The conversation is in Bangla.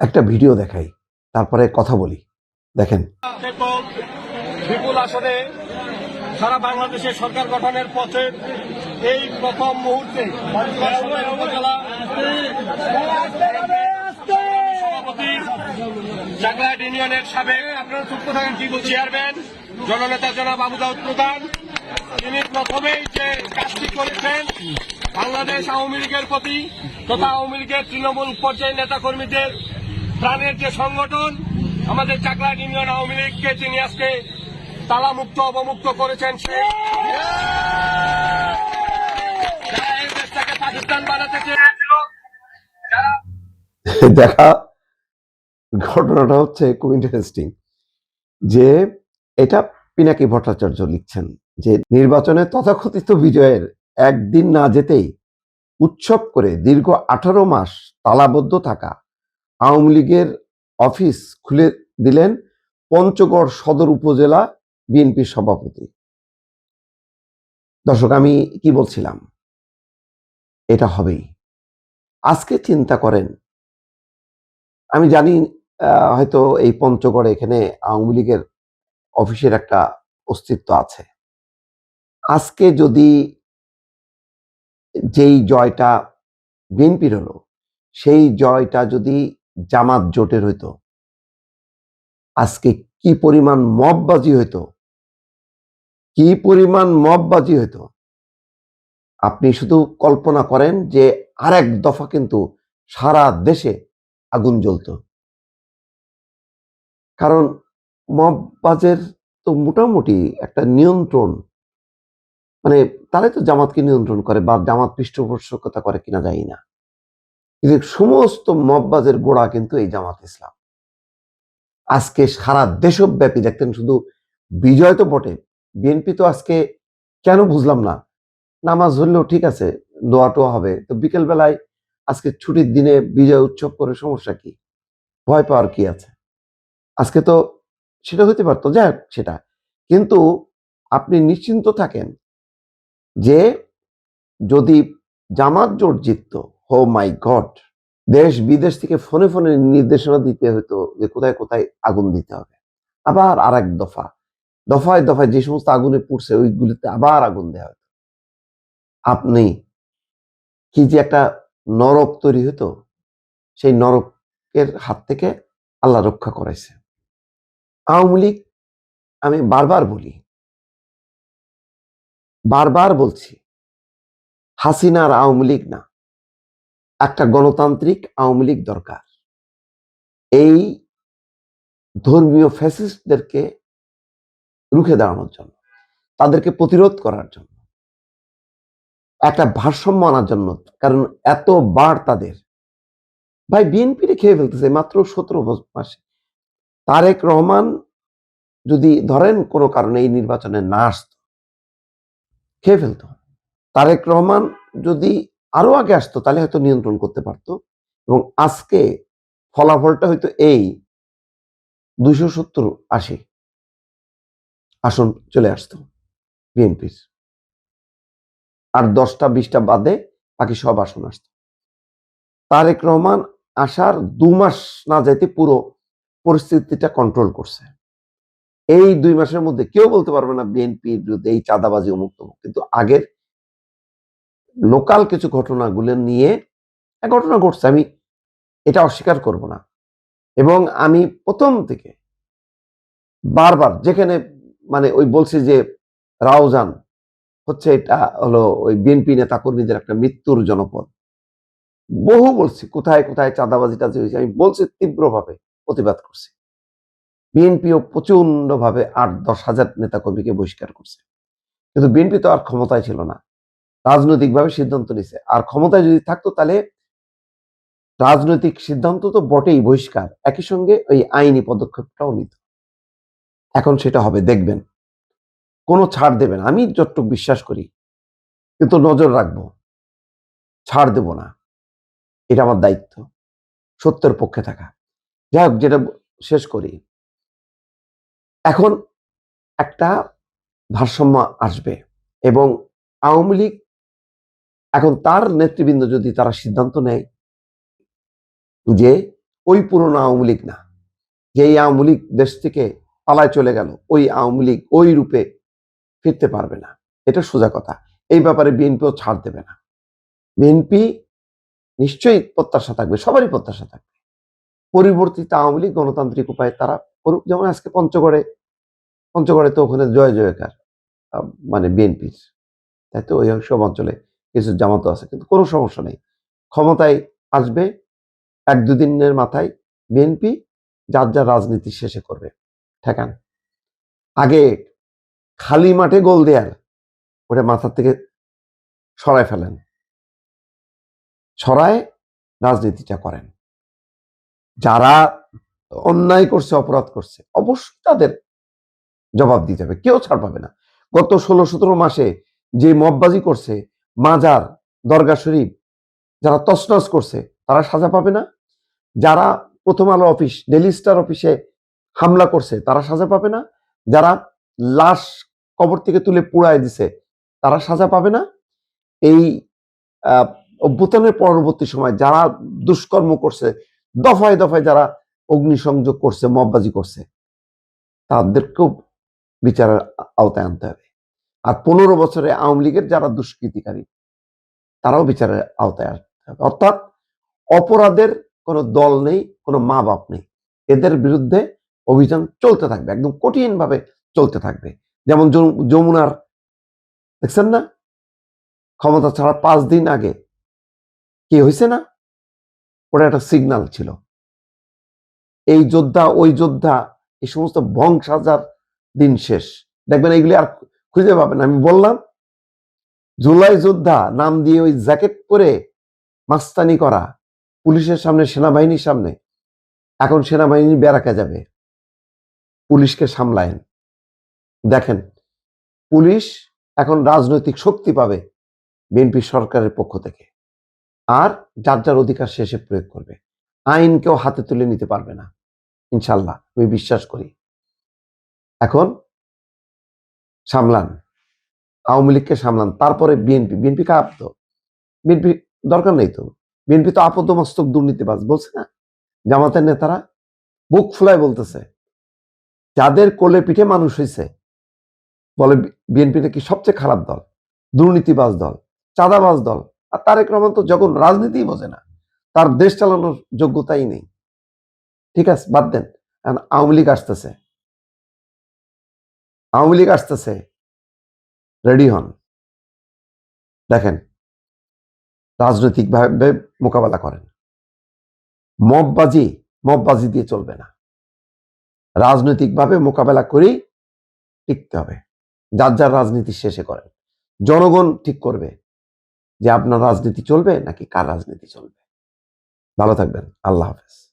একটা ভিডিও দেখাই, তারপরে কথা বলি। দেখেন। বিপুল আসনে সারা বাংলাদেশে সরকার গঠনের পথে এই প্রথম মুহূর্তে উপজেলা সভাপতি চাকলাহাট ইউনিয়নের সাবেক আপনারা চুপ থাকেন কি চেয়ারম্যান জননেতা জনাব আবু দাউদ প্রধান, তিনি প্রথমেই যে কাজটি করেছেন বাংলাদেশ আওয়ামী লীগের প্রতি তথা আওয়ামী লীগের তৃণমূল পর্যায়ের নেতা কর্মীদের প্রাণের যে সংগঠন আমাদের চাকলাহাট ইউনিয়ন আওয়ামী লীগকে তিনি আজকে তালামুক্ত অবমুক্ত করেছেন। পাকিস্তান বানাতে চেয়েছিল দেখা ঘটনাটা হচ্ছে খুব ইন্টারেস্টিং যে এটা পিনাকি ভট্টাচার্য লিখছেন যে নির্বাচনে তথাকথিত বিজয়ের একদিন না যেতেই উৎসব করে দীর্ঘ 18 মাস তালাবদ্ধ থাকা আওয়ামী লীগের অফিস খুলে দিলেন পঞ্চগড় সদর উপজেলা বিএনপির সভাপতি। দর্শক, আমি কি বলছিলাম, এটা হবেই। আজকে চিন্তা করেন, আমি জানি হয়তো এই পঞ্চগড়ে এখানে আওয়ামী লীগের অফিসের একটা অস্তিত্ব আছে। আজকে যদি যেই জয়টা বিএনপির হলো সেই জয়টা যদি জামাত জোটের হইতো, আজকে কি পরিমাণ মববাজি হইতো, কি পরিমাণ মববাজি হইতো আপনি শুধু কল্পনা করেন যে আরেক দফা কিন্তু সারা দেশে আগুন জ্বলতো। কারণ মববাজের তো মোটামুটি একটা নিয়ন্ত্রণ, মানে তারাই তো জামাতকে নিয়ন্ত্রণ করে বা জামাত পৃষ্ঠপোষকতা করে কিনা জানি না, কিন্তু সমস্ত মববাজের গোড়া কিন্তু এই জামাত ইসলাম। আজকে সারা দেশব্যাপী দেখতেন, শুধু বিজয় তো বটে, বিএনপি তো আজকে কেন বুঝলাম না, নামাজ হলেও ঠিক আছে, দোয়া টোয়া হবে, তো বিকেল বেলায় আজকে ছুটির দিনে বিজয় উৎসব করে সমস্যা কি, ভয় পাওয়ার কি আছে? আজকে তো সেটা হইতে পারতো, যাই হোক সেটা। কিন্তু আপনি নিশ্চিন্ত থাকেন যে যদি জামাত জোট জিতত, হো মাই গড, দেশ বিদেশ থেকে ফোনে ফোনে নির্দেশনা দিতে হতো যে কোথায় কোথায় আগুন দিতে হবে। আবার আর এক দফা, দফায় দফায় যে সমস্ত আগুনে পুড়ছে ওইগুলিতে আবার আগুন দেওয়া হতো। আপনি কি যে একটা নরক তৈরি হতো, সেই নরকের হাত থেকে আল্লাহ রক্ষা করাইছে। আওয়ামী লীগ, আমি বারবার বলছি, হাসিনার আওয়ামী লীগ না, একটা গণতান্ত্রিক আওয়ামী লীগ দরকার। এই ধর্মীয় ফ্যাসিস্টদেরকে রুখে দাঁড়ানোর জন্য, তাদেরকে প্রতিরোধ করার জন্য, একটা ভারসাম্য আনার জন্য। কারণ এতবার তাদের ভাই বিএনপিরে খেয়ে ফেলতেছে মাত্র 17 মাসে। তারেক রহমান যদি ধরেন কোনো কারণে এই নির্বাচনে না আসতো, খেয়ে ফেলতো। তারেক রহমান যদি আরো আগে আসতো তাহলে হয়তো নিয়ন্ত্রণ করতে পারতো, এবং আজকে ফলাফলটা হয়তো এই 270-80 আসন চলে আসতো বিএনপির, আর 10টা-20টা বাদে বাকি সব আসন আসতো। তারেক রহমান আসার 2 মাস না যেতে পুরো পরিস্থিতিটা কন্ট্রোল করছে। এই 2 মাসের মধ্যে কেউ বলতে পারবে না বিএনপির বিরুদ্ধে এই চাঁদাবাজি অমুক তমুক, কিন্তু আগের লোকাল কিছু ঘটনাগুলো নিয়ে ঘটনা ঘটছে, আমি এটা অস্বীকার করব না। এবং আমি প্রথম থেকে বারবার যেখানে মানে ওই বলছি যে রাউজান হচ্ছে, এটা হলো ওই বিএনপি নেতা কর্মীদের একটা মৃত্যুর জনপদ, বহু বলছি কোথায় কোথায় চাঁদাবাজিটা যে হয়েছে, আমি বলছি, তীব্রভাবে প্রতিবাদ করছি। বিএনপিও প্রচন্ড ভাবে 8-10 হাজার নেতা কর্মীকে বহিষ্কার করছে, কিন্তু বিএনপি তো আর ক্ষমতায় ছিল না, রাজনৈতিকভাবে সিদ্ধান্ত নিছে। আর ক্ষমতায় যদি থাকতো তাহলে রাজনৈতিক সিদ্ধান্ত তো বটেই, বহিষ্কার, একই সঙ্গে ওই আইনি পদক্ষেপটাও নিত। এখন সেটা হবে, দেখবেন, কোনো ছাড় দেবে না, আমি যতটুকু বিশ্বাস করি, কিন্তু নজর রাখবো, ছাড় দেব না, এটা আমার দায়িত্ব, সত্যের পক্ষে থাকা। যাই হোক, যেটা শেষ করি, এখন একটা ভারসাম্য আসবে, এবং আওয়ামী লীগ এখন তার নেতৃবৃন্দ যদি তারা সিদ্ধান্ত নেয় যে ওই পুরনো আওয়ামী লীগ না, যে এই আওয়ামী লীগ দেশ থেকে পালায় চলে গেল, ওই আওয়ামী লীগ ওই রূপে ফিরতে পারবে না। এটা সোজা কথা। এই ব্যাপারে বিএনপিও ছাড় দেবে না। বিএনপি নিশ্চয়ই প্রত্যাশা থাকবে, সবারই প্রত্যাশা থাকবে পরিবর্তিত আওয়ামী লীগ গণতান্ত্রিক উপায়ে তারা করুক। যেমন আজকে পঞ্চগড়ে তো ওখানে জয় জয়কার মানে বিএনপির, তাই তো ওই সব অঞ্চলে কিছু জামাতও আছে, কিন্তু কোনো সমস্যা নেই। ক্ষমতায় আসবে 1-2 দিনের মাথায় বিএনপি যার যার রাজনীতি শেষে করবে। ঠেকান। আগে খালি মাঠে গোল দেয়াল, ওটা মাথার থেকে সরায় ফেলেন, সরায় রাজনীতিটা করেন। যারা অন্যায় করছে, অপরাধ করছে, অবশ্যই তাদের জবাব দিতে হবে, কেউ ছাড় পাবে না। গত 16-17 মাসে যে মববাজি করছে, মাজার, দরগা শরীফ যারা তছনছ করছে, তারা সাজা পাবে না? যারা প্রথম আলো অফিস, ডেইলি স্টার অফিসে হামলা করছে, তারা সাজা পাবে না? যারা লাশ কবর থেকে তুলে পুড়ায় দিছে, তারা সাজা পাবে না? এই অভ্যুত্থানের পরবর্তী সময় যারা দুষ্কর্ম করছে, দফায় দফায় যারা অগ্নিসংযোগ করছে, মববাজি করছে, তাদেরকেও বিচারের আওতায় আনতে হবে। আর 15 বছরে আওয়ামী লীগের যারা দুষ্কৃতিকারী, তারাও বিচারের আওতায় আসতে হবে। অর্থাৎ অপরাধের কোনো দল নেই, কোনো মা বাপ নেই, এদের বিরুদ্ধে অভিযান চলতে থাকবে, একদম কঠিন ভাবে চলতে থাকবে। যেমন যমুনার দেখছেন না, ক্ষমতা ছাড়া 5 দিন আগে কি হয়েছে না, ওটা একটা সিগন্যাল ছিল। এই যোদ্ধা, ওই যোদ্ধা, এই সমস্ত বংশাজার দিন শেষ, দেখবেন এইগুলি আর খুঁজে পাবেন। আমি বললাম জুলাই যোদ্ধা নাম দিয়ে ওই জ্যাকেট পরে মাস্তানি করা, পুলিশের সামনে, সেনাবাহিনীর সামনে, এখন সেনাবাহিনী ব্যারাকে যাবে, পুলিশকে সামলায়েন। দেখেন, পুলিশ এখন রাজনৈতিক শক্তি পাবে বিএনপি সরকারের পক্ষ থেকে, আর যার যার অধিকার শেষে প্রয়োগ করবে। আইনকেও হাতে তুলে নিতে পারবে না, ইনশাল্লাহ আমি বিশ্বাস করি। এখন সামলান, আওয়ামী লীগকে সামলান, তারপরে বিএনপি কাপ তো, বিএনপি দরকার নেই তো, বিএনপি তো আপদমস্তক দুর্নীতিবাজ বলছে না জামাতের নেতারা, বুক ফুলায় বলতেছে। যাদের কোলে পিঠে মানুষ হয়েছে বলে বিএনপি নাকি সবচেয়ে খারাপ দল, দুর্নীতিবাজ দল, চাঁদাবাজ দল। আর তারেক রহমান তো যখন রাজনীতি বোঝে না, তার দেশ চালানোর যোগ্যতাই নেই। ঠিক আছে, বাদ দেন। আওয়ামী লীগ আসতেছে, আওয়ামী লীগ আসতেছে, রেডি হন। দেখেন, রাজনৈতিকভাবে মোকাবেলা করেন। মববাজি দিয়ে চলবে না, রাজনৈতিকভাবে মোকাবেলা করেই টিকতে হবে। যার যার রাজনীতি শেষে করেন, জনগণ ঠিক করবে যে আপনার রাজনীতি চলবে নাকি কার রাজনীতি চলবে। ভালো থাকবেন, আল্লাহ হাফেজ।